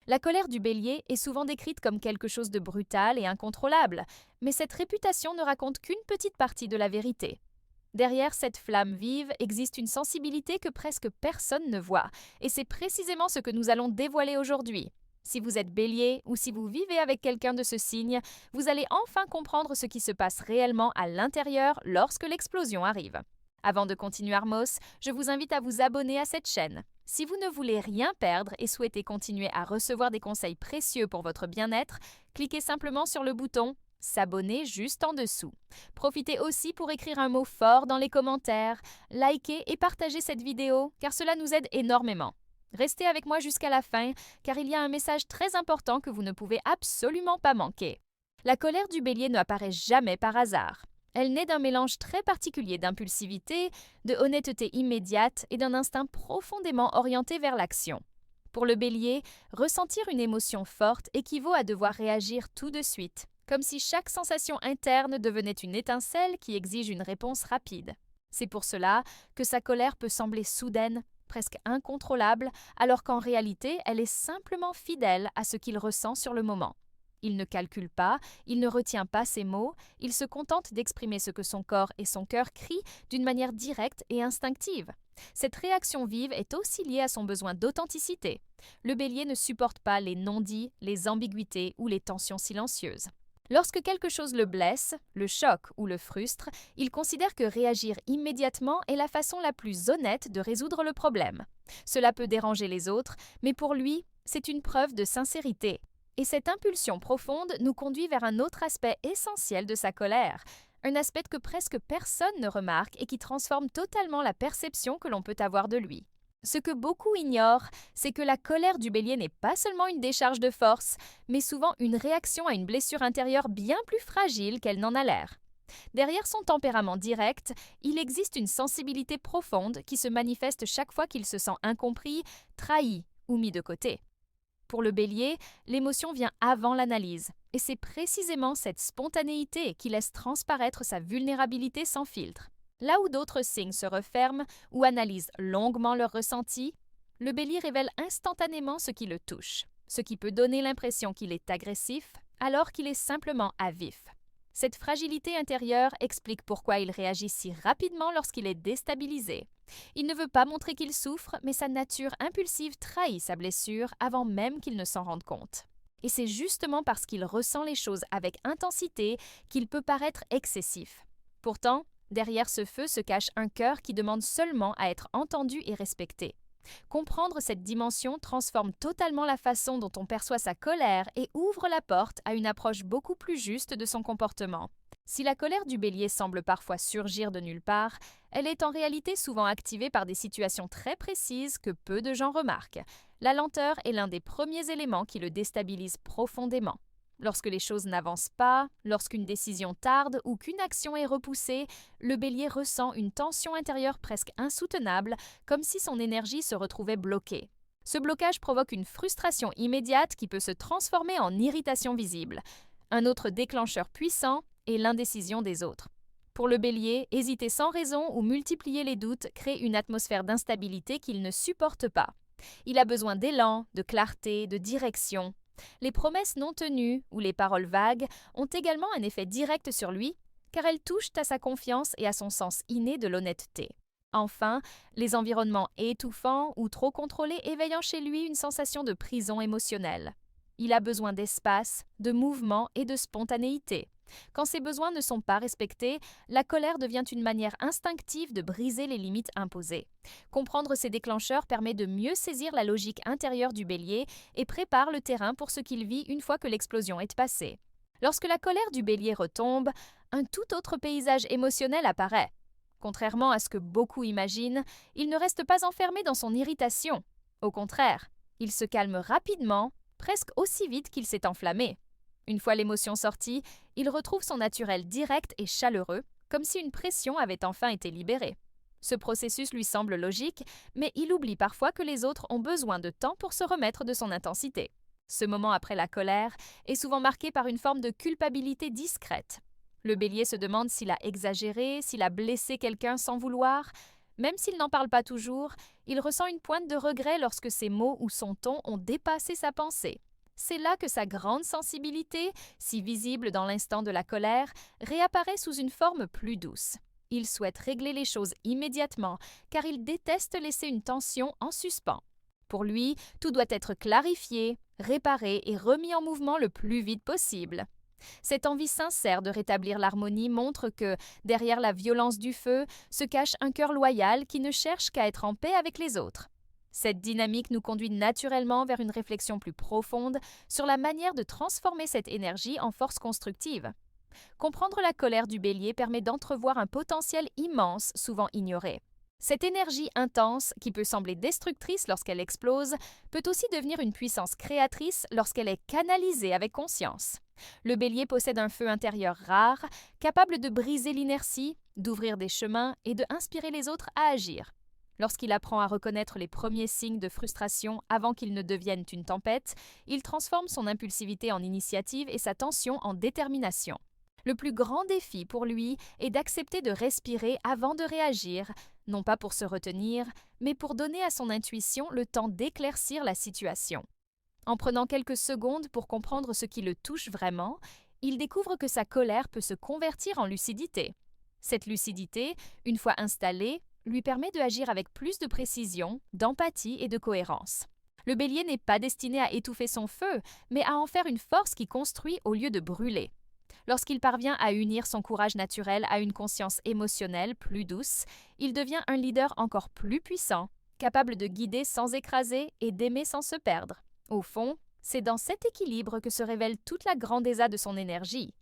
La colère du bélier est souvent décrite comme quelque chose de brutal et incontrôlable, mais cette réputation ne raconte qu'une petite partie de la vérité. Derrière cette flamme vive existe une sensibilité que presque personne ne voit, et c'est précisément ce que nous allons dévoiler aujourd'hui. Si vous êtes bélier ou si vous vivez avec quelqu'un de ce signe, vous allez enfin comprendre ce qui se passe réellement à l'intérieur lorsque l'explosion arrive. Avant de continuer Armos, je vous invite à vous abonner à cette chaîne. Si vous ne voulez rien perdre et souhaitez continuer à recevoir des conseils précieux pour votre bien-être, cliquez simplement sur le bouton s'abonner juste en dessous. Profitez aussi pour écrire un mot fort dans les commentaires, likez et partagez cette vidéo car cela nous aide énormément. Restez avec moi jusqu'à la fin car il y a un message très important que vous ne pouvez absolument pas manquer. La colère du bélier n'apparaît jamais par hasard. Elle naît d'un mélange très particulier d'impulsivité, de honnêteté immédiate et d'un instinct profondément orienté vers l'action. Pour le bélier, ressentir une émotion forte équivaut à devoir réagir tout de suite, comme si chaque sensation interne devenait une étincelle qui exige une réponse rapide. C'est pour cela que sa colère peut sembler soudaine, presque incontrôlable, alors qu'en réalité, elle est simplement fidèle à ce qu'il ressent sur le moment. Il ne calcule pas, il ne retient pas ses mots, il se contente d'exprimer ce que son corps et son cœur crient d'une manière directe et instinctive. Cette réaction vive est aussi liée à son besoin d'authenticité. Le bélier ne supporte pas les non-dits, les ambiguïtés ou les tensions silencieuses. Lorsque quelque chose le blesse, le choque ou le frustre, il considère que réagir immédiatement est la façon la plus honnête de résoudre le problème. Cela peut déranger les autres, mais pour lui, c'est une preuve de sincérité. Et cette impulsion profonde nous conduit vers un autre aspect essentiel de sa colère, un aspect que presque personne ne remarque et qui transforme totalement la perception que l'on peut avoir de lui. Ce que beaucoup ignorent, c'est que la colère du bélier n'est pas seulement une décharge de force, mais souvent une réaction à une blessure intérieure bien plus fragile qu'elle n'en a l'air. Derrière son tempérament direct, il existe une sensibilité profonde qui se manifeste chaque fois qu'il se sent incompris, trahi ou mis de côté. Pour le bélier, l'émotion vient avant l'analyse, et c'est précisément cette spontanéité qui laisse transparaître sa vulnérabilité sans filtre. Là où d'autres signes se referment ou analysent longuement leurs ressentis, le bélier révèle instantanément ce qui le touche, ce qui peut donner l'impression qu'il est agressif alors qu'il est simplement à vif. Cette fragilité intérieure explique pourquoi il réagit si rapidement lorsqu'il est déstabilisé. Il ne veut pas montrer qu'il souffre, mais sa nature impulsive trahit sa blessure avant même qu'il ne s'en rende compte. Et c'est justement parce qu'il ressent les choses avec intensité qu'il peut paraître excessif. Pourtant, derrière ce feu se cache un cœur qui demande seulement à être entendu et respecté. Comprendre cette dimension transforme totalement la façon dont on perçoit sa colère et ouvre la porte à une approche beaucoup plus juste de son comportement. Si la colère du bélier semble parfois surgir de nulle part, elle est en réalité souvent activée par des situations très précises que peu de gens remarquent. La lenteur est l'un des premiers éléments qui le déstabilise profondément. Lorsque les choses n'avancent pas, lorsqu'une décision tarde ou qu'une action est repoussée, le bélier ressent une tension intérieure presque insoutenable, comme si son énergie se retrouvait bloquée. Ce blocage provoque une frustration immédiate qui peut se transformer en irritation visible. Un autre déclencheur puissant est l'indécision des autres. Pour le bélier, hésiter sans raison ou multiplier les doutes crée une atmosphère d'instabilité qu'il ne supporte pas. Il a besoin d'élan, de clarté, de direction. Les promesses non tenues ou les paroles vagues ont également un effet direct sur lui, car elles touchent à sa confiance et à son sens inné de l'honnêteté. Enfin, les environnements étouffants ou trop contrôlés éveillent chez lui une sensation de prison émotionnelle. Il a besoin d'espace, de mouvement et de spontanéité. Quand ces besoins ne sont pas respectés, la colère devient une manière instinctive de briser les limites imposées. Comprendre ces déclencheurs permet de mieux saisir la logique intérieure du bélier et prépare le terrain pour ce qu'il vit une fois que l'explosion est passée. Lorsque la colère du bélier retombe, un tout autre paysage émotionnel apparaît. Contrairement à ce que beaucoup imaginent, il ne reste pas enfermé dans son irritation. Au contraire, il se calme rapidement, presque aussi vite qu'il s'est enflammé. Une fois l'émotion sortie, il retrouve son naturel direct et chaleureux, comme si une pression avait enfin été libérée. Ce processus lui semble logique, mais il oublie parfois que les autres ont besoin de temps pour se remettre de son intensité. Ce moment après la colère est souvent marqué par une forme de culpabilité discrète. Le bélier se demande s'il a exagéré, s'il a blessé quelqu'un sans vouloir, Même s'il n'en parle pas toujours, il ressent une pointe de regret lorsque ses mots ou son ton ont dépassé sa pensée. C'est là que sa grande sensibilité, si visible dans l'instant de la colère, réapparaît sous une forme plus douce. Il souhaite régler les choses immédiatement, car il déteste laisser une tension en suspens. Pour lui, tout doit être clarifié, réparé et remis en mouvement le plus vite possible. Cette envie sincère de rétablir l'harmonie montre que, derrière la violence du feu, se cache un cœur loyal qui ne cherche qu'à être en paix avec les autres. Cette dynamique nous conduit naturellement vers une réflexion plus profonde sur la manière de transformer cette énergie en force constructive. Comprendre la colère du bélier permet d'entrevoir un potentiel immense, souvent ignoré. Cette énergie intense, qui peut sembler destructrice lorsqu'elle explose, peut aussi devenir une puissance créatrice lorsqu'elle est canalisée avec conscience. Le bélier possède un feu intérieur rare, capable de briser l'inertie, d'ouvrir des chemins et de inspirer les autres à agir. Lorsqu'il apprend à reconnaître les premiers signes de frustration avant qu'ils ne deviennent une tempête, il transforme son impulsivité en initiative et sa tension en détermination. Le plus grand défi pour lui est d'accepter de respirer avant de réagir, non pas pour se retenir, mais pour donner à son intuition le temps d'éclaircir la situation. En prenant quelques secondes pour comprendre ce qui le touche vraiment, il découvre que sa colère peut se convertir en lucidité. Cette lucidité, une fois installée, lui permet de agir avec plus de précision, d'empathie et de cohérence. Le bélier n'est pas destiné à étouffer son feu, mais à en faire une force qui construit au lieu de brûler. Lorsqu'il parvient à unir son courage naturel à une conscience émotionnelle plus douce, il devient un leader encore plus puissant, capable de guider sans écraser et d'aimer sans se perdre. Au fond, c'est dans cet équilibre que se révèle toute la grandeza de son énergie.